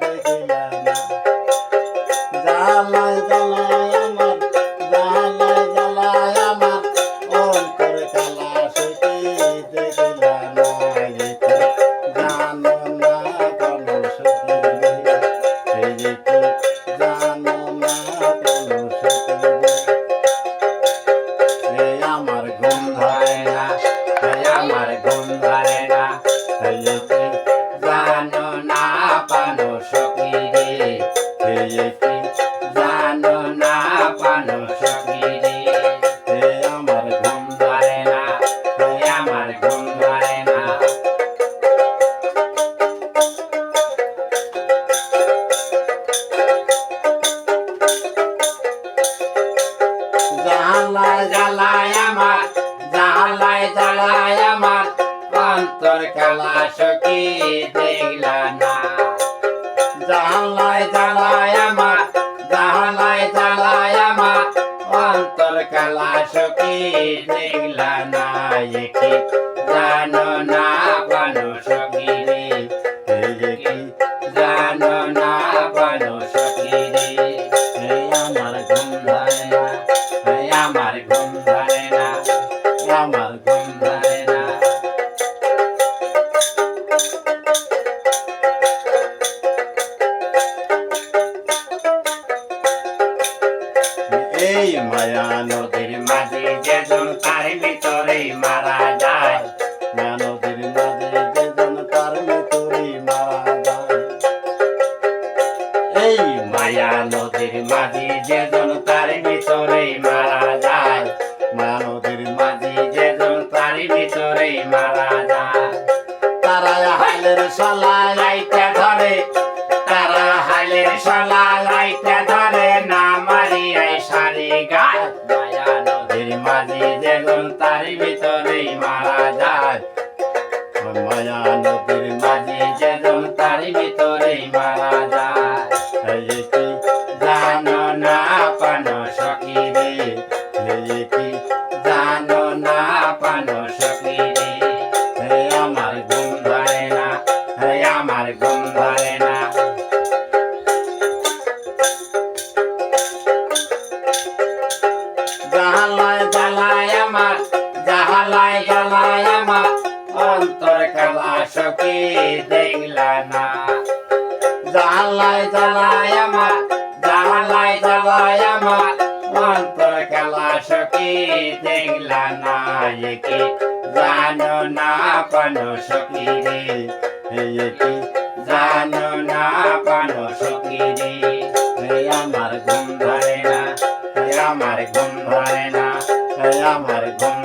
দেখিলা না জ্বালায় জ্বালায় আমার জ্বালায় জ্বালায় আমার অন্তর কালা সে কি দেখিলা না জানো না কোন সখী রে এই যে কি জানো না কোন সখী রে আমার ঘুম ধরে না আমার ঘুম ধরে না এই যে কি জানো না পানো সখী রে এই যে কি জানো না পানো সখী রে আমার ঘুম ধরে না আমার ঘুম ধরে না জ্বালায় জ্বালায় আমার জ্বালায় জ্বালায় আমার অন্তর কালা সখী দেখলা না জ্বালায় জ্বালায় আমার জ্বালায় জ্বালায় আমার অন্তর কালা সখী দেখলা না কি জানো না পানো সখী রে এই যে কি জানো না পানো সখী রে আমার ঘুম ধরে না আমার ঘুম ধরে না আমার ঘুম ধরে না এই মায়া নদীর মাঝে যেজন তার ভিতরে মারা যায় মায়া নদীর মাঝে যেজন তার ভিতরে মারা যায় এই মায়া নদীর মাঝে যেজন তার ভিতরে মারা যায় মায়া নদীর মাঝে যেজন তার ভিতরে মারা যায় তারা হালের সলায় আইতে ধরে তারা হালের সলায় আইতে ধরে না মারিয়াই সারি গায় মায়া নদীর মাঝে যেজন তার ভিতরে মারা যায় মায়া নদীর মাঝে যেজন তার ভিতরে মারা যায় এই কি জানো না পানো সখী রে এই কি জানো না পানো সখী রে আমার ঘুম ধরে না আমার ঘুম ধরে না জ্বালায় জ্বালায় আমার জ্বালায় জ্বালায় আমার অন্তর কালা সখী দেখলা না জ্বালায় জ্বালায় আমার জ্বালায় জ্বালায় আমার অন্তর কালা সখী দেখলা না কি জানো না পানো সখী রে এই কি জানো না পানো সখী রে আমার ঘুম ধরে না আমার ঘুম ধরে না আমার ঘুম